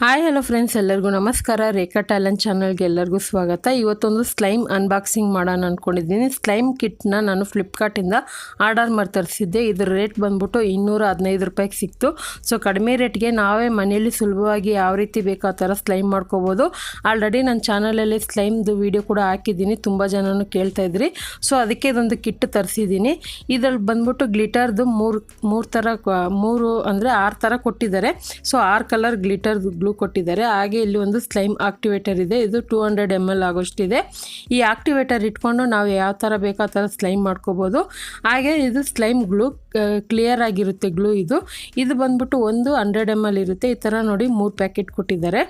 Hi hello friends, ಎಲ್ಲರಿಗೂ ನಮಸ್ಕಾರ. ರೇಖಾ talent ಚಾನಲ್ಗೆ ಎಲ್ಲರಿಗೂ ಸ್ವಾಗತ. ಇವತ್ತೊಂದು ಸ್ಲೈಮ್ ಅನ್ಬಾಕ್ಸಿಂಗ್ ಮಾಡೋಣ ಅಂದ್ಕೊಂಡಿದ್ದೀನಿ. ಸ್ಲೈಮ್ ಕಿಟ್ನ ನಾನು ಫ್ಲಿಪ್ಕಾರ್ಟಿಂದ ಆರ್ಡರ್ ಮಾಡಿ ತರಿಸಿದ್ದೆ. ಇದರ ರೇಟ್ ಬಂದ್ಬಿಟ್ಟು 215 ರೂಪಾಯಿಗೆ ಸಿಕ್ತು. ಸೊ ಕಡಿಮೆ ರೇಟ್ಗೆ ನಾವೇ ಮನೆಯಲ್ಲಿ ಸುಲಭವಾಗಿ ಯಾವ ರೀತಿ ಬೇಕೋ ಆ ಥರ ಸ್ಲೈಮ್ ಮಾಡ್ಕೋಬೋದು. ಆಲ್ರೆಡಿ ನನ್ನ ಚಾನಲಲ್ಲಿ ಸ್ಲೈಮ್ದು ವೀಡಿಯೋ ಕೂಡ ಹಾಕಿದ್ದೀನಿ, ತುಂಬ ಜನನು ಕೇಳ್ತಾಯಿದ್ರಿ. ಸೊ ಅದಕ್ಕೆ ಇದೊಂದು ಕಿಟ್ ತರಿಸಿದ್ದೀನಿ. ಇದರಲ್ಲಿ ಬಂದ್ಬಿಟ್ಟು ಗ್ಲಿಟರ್ದು ಮೂರು ಥರ, ಅಂದರೆ 6 ಥರ ಕೊಟ್ಟಿದ್ದಾರೆ. ಸೊ 6 ಕಲರ್ ಗ್ಲಿಟರ್ ಗ್ಲೂ ಕೊಟ್ಟಿದ್ದಾರೆ. ಹಾಗೆ ಇಲ್ಲಿ ಒಂದು ಸ್ಲೈಮ್ ಆಕ್ಟಿವೇಟರ್ ಇದೆ. ಇದು 200 ml ಆಗೋಷ್ಟಿದೆ. ಈ ಆಕ್ಟಿವೇಟರ್ ಇಟ್ಕೊಂಡು ನಾವು ಯಾವ ಥರ ಬೇಕೋ ಆ ಥರ ಸ್ಲೈಮ್ ಮಾಡ್ಕೋಬೋದು. ಹಾಗೆ ಇದು ಸ್ಲೈಮ್ ಗ್ಲೂ ಕ್ಲಿಯರ್ ಆಗಿರುತ್ತೆ. ಗ್ಲೂ ಇದು ಬಂದ್ಬಿಟ್ಟು ಒಂದು 100 ml ಇರುತ್ತೆ. ಈ ಥರ ನೋಡಿ 3 ಪ್ಯಾಕೆಟ್ ಕೊಟ್ಟಿದ್ದಾರೆ.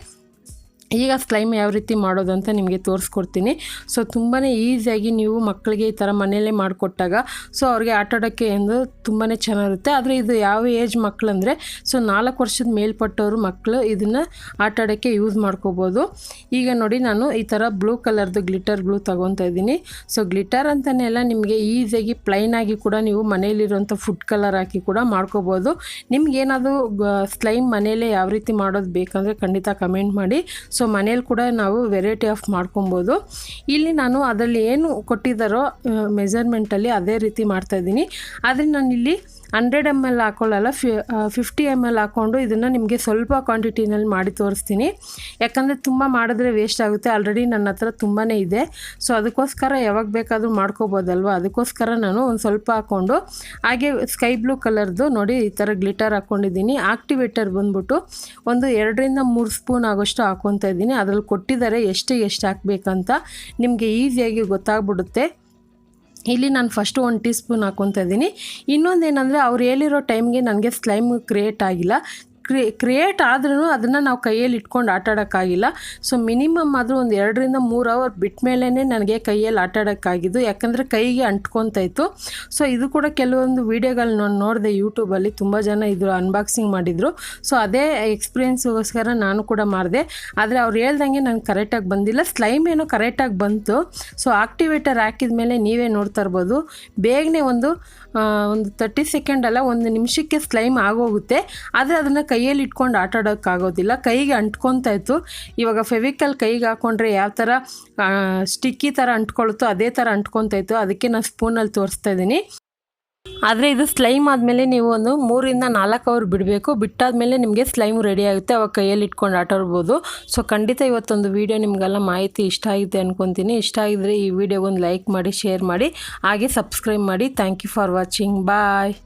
ಈಗ ಸ್ಲೈಮ್ ಯಾವ ರೀತಿ ಮಾಡೋದು ಅಂತ ನಿಮಗೆ ತೋರಿಸ್ಕೊಡ್ತೀನಿ. ಸೊ ತುಂಬಾ ಈಸಿಯಾಗಿ ನೀವು ಮಕ್ಕಳಿಗೆ ಈ ಥರ ಮನೆಯಲ್ಲೇ ಮಾಡಿಕೊಟ್ಟಾಗ ಸೊ ಅವ್ರಿಗೆ ಆಟ ಆಡೋಕ್ಕೆ ಎಂದು ತುಂಬಾ ಚೆನ್ನಾಗಿರುತ್ತೆ. ಆದರೆ ಇದು ಯಾವ ಏಜ್ ಮಕ್ಕಳಂದರೆ ಸೊ 4 ವರ್ಷದ ಮೇಲ್ಪಟ್ಟವರು ಮಕ್ಕಳು ಇದನ್ನು ಆಟ ಆಡೋಕ್ಕೆ ಯೂಸ್ ಮಾಡ್ಕೋಬೋದು. ಈಗ ನೋಡಿ, ನಾನು ಈ ಥರ ಬ್ಲೂ ಕಲರ್ದು ಗ್ಲಿಟರ್ ಗ್ಲೂ ತೊಗೊತಾ ಇದ್ದೀನಿ. ಸೊ ಗ್ಲಿಟರ್ ಅಂತಲೇ ಎಲ್ಲ ನಿಮಗೆ ಈಸಿಯಾಗಿ ಪ್ಲೈನಾಗಿ ಕೂಡ ನೀವು ಮನೆಯಲ್ಲಿರುವಂಥ ಫುಡ್ ಕಲರ್ ಹಾಕಿ ಕೂಡ ಮಾಡ್ಕೋಬೋದು. ನಿಮ್ಗೇನಾದರೂ ಸ್ಲೈಮ್ ಮನೆಯಲ್ಲೇ ಯಾವ ರೀತಿ ಮಾಡೋದು ಬೇಕಂದರೆ ಖಂಡಿತ ಕಮೆಂಟ್ ಮಾಡಿ. ಸೊ ಮನೇಲಿ ಕೂಡ ನಾವು ವೆರೈಟಿ ಆಫ್ ಮಾಡ್ಕೊಬೋದು. ಇಲ್ಲಿ ನಾನು ಅದರಲ್ಲಿ ಏನು ಕೊಟ್ಟಿದ್ದಾರೋ ಮೆಜರ್ಮೆಂಟಲ್ಲಿ ಅದೇ ರೀತಿ ಮಾಡ್ತಾಯಿದ್ದೀನಿ. ಆದರೆ ನಾನಿಲ್ಲಿ 100 ml ಹಾಕೊಳ್ಳಲ್ಲ, 50 ml ಹಾಕ್ಕೊಂಡು ಇದನ್ನು ನಿಮಗೆ ಸ್ವಲ್ಪ ಕ್ವಾಂಟಿಟಿನಲ್ಲಿ ಮಾಡಿ ತೋರಿಸ್ತೀನಿ. ಯಾಕಂದರೆ ತುಂಬ ಮಾಡಿದ್ರೆ ವೇಸ್ಟ್ ಆಗುತ್ತೆ. ಆಲ್ರೆಡಿ ನನ್ನ ಹತ್ರ ತುಂಬಾ ಇದೆ. ಸೊ ಅದಕ್ಕೋಸ್ಕರ ಯಾವಾಗ ಬೇಕಾದರೂ ಮಾಡ್ಕೋಬೋದಲ್ವ, ಅದಕ್ಕೋಸ್ಕರ ನಾನು ಒಂದು ಸ್ವಲ್ಪ ಹಾಕ್ಕೊಂಡು, ಹಾಗೆ ಸ್ಕೈ ಬ್ಲೂ ಕಲರ್ದು ನೋಡಿ ಈ ಥರ ಗ್ಲಿಟರ್ ಹಾಕ್ಕೊಂಡಿದ್ದೀನಿ. ಆಕ್ಟಿವೇಟರ್ ಬಂದ್ಬಿಟ್ಟು ಒಂದು 2 ರಿಂದ 3 ಸ್ಪೂನ್ ಆಗೋಷ್ಟು ಹಾಕ್ಕೊತಾ ಇದ್ದೀನಿ. ಅದರಲ್ಲಿ ಕೊಟ್ಟಿದ್ದಾರೆ ಎಷ್ಟು ಹಾಕಬೇಕಂತ ನಿಮಗೆ ಈಸಿಯಾಗಿ ಗೊತ್ತಾಗ್ಬಿಡುತ್ತೆ. ಇಲ್ಲಿ ನಾನು ಫಸ್ಟು 1 ಟೀ ಸ್ಪೂನ್ ಹಾಕ್ಕೊತಾ ಇದ್ದೀನಿ. ಇನ್ನೊಂದೇನೆಂದರೆ ಅವ್ರು ಹೇಳಿರೋ ಟೈಮ್ಗೆ ನನಗೆ ಸ್ಲೈಮ್ ಕ್ರಿಯೇಟ್ ಆಗಿಲ್ಲ. ಕ್ರಿಯೇಟ್ ಆದ್ರೂ ಅದನ್ನು ನಾವು ಕೈಯಲ್ಲಿ ಇಟ್ಕೊಂಡು ಆಟ ಆಡೋಕ್ಕಾಗಿಲ್ಲ. ಸೊ ಮಿನಿಮಮ್ ಆದರೂ ಒಂದು 2 ರಿಂದ 3 ಅವರ್ ಬಿಟ್ಟ ಮೇಲೇ ನನಗೆ ಕೈಯಲ್ಲಿ ಆಟ ಆಡೋಕ್ಕಾಗಿದ್ದು, ಯಾಕಂದರೆ ಕೈಗೆ ಅಂಟ್ಕೊತಾಯಿತ್ತು. ಸೊ ಇದು ಕೂಡ ಕೆಲವೊಂದು ವೀಡಿಯೋಗಳು ನಾನು ನೋಡಿದೆ ಯೂಟ್ಯೂಬಲ್ಲಿ, ತುಂಬ ಜನ ಇದು ಅನ್ಬಾಕ್ಸಿಂಗ್ ಮಾಡಿದರು. ಸೊ ಅದೇ ಎಕ್ಸ್ಪೀರಿಯೆನ್ಸ್ಗೋಸ್ಕರ ನಾನು ಕೂಡ ಮಾಡಿದೆ. ಆದರೆ ಅವ್ರು ಹೇಳ್ದಂಗೆ ನಂಗೆ ಕರೆಕ್ಟಾಗಿ ಬಂದಿಲ್ಲ. ಸ್ಲೈಮ್ ಏನೋ ಕರೆಕ್ಟಾಗಿ ಬಂತು. ಸೊ ಆಕ್ಟಿವೇಟರ್ ಹಾಕಿದ ಮೇಲೆ ನೀವೇ ನೋಡ್ತಾ ಇರ್ಬೋದು, ಬೇಗನೆ ಒಂದು 30 ಸೆಕೆಂಡ್ ಅಲ್ಲ, 1 ನಿಮಿಷಕ್ಕೆ ಸ್ಲೈಮ್ ಆಗೋಗುತ್ತೆ. ಆದರೆ ಅದನ್ನು ಕೈಯಲ್ಲಿ ಇಟ್ಕೊಂಡು ಆಟ ಆಡೋಕ್ಕಾಗೋದಿಲ್ಲ, ಕೈಗೆ ಅಂಟ್ಕೊತಾ ಇತ್ತು. ಇವಾಗ ಫೆವಿಕಲ್ ಕೈಗೆ ಹಾಕ್ಕೊಂಡ್ರೆ ಯಾವ ಥರ ಸ್ಟಿಕ್ಕಿ ಥರ ಅಂಟ್ಕೊಳುತ್ತೋ ಅದೇ ಥರ ಅಂಟ್ಕೊತಾ ಇತ್ತು. ಅದಕ್ಕೆ ನಾನು ಸ್ಪೂನಲ್ಲಿ ತೋರಿಸ್ತಾ ಇದ್ದೀನಿ. ಆದರೆ ಇದು ಸ್ಲೈಮ್ ಆದಮೇಲೆ ನೀವು ಒಂದು 3 ರಿಂದ 4 ಅವರ್ ಬಿಡಬೇಕು. ಬಿಟ್ಟಾದಮೇಲೆ ನಿಮಗೆ ಸ್ಲೈಮ್ ರೆಡಿ ಆಗುತ್ತೆ. ಅವಾಗ ಕೈಯಲ್ಲಿ ಇಟ್ಕೊಂಡು ಆಟ ಆಡ್ಬೋದು. ಸೊ ಖಂಡಿತ ಇವತ್ತೊಂದು ವೀಡಿಯೋ ನಿಮಗೆಲ್ಲ ಮಾಹಿತಿ ಇಷ್ಟ ಆಗಿದೆ ಅಂದ್ಕೊತೀನಿ. ಇಷ್ಟ ಆಗಿದ್ರೆ ಈ ವಿಡಿಯೋಗೊಂದು ಲೈಕ್ ಮಾಡಿ, ಶೇರ್ ಮಾಡಿ, ಹಾಗೆ ಸಬ್ಸ್ಕ್ರೈಬ್ ಮಾಡಿ. Thank you for watching. Bye.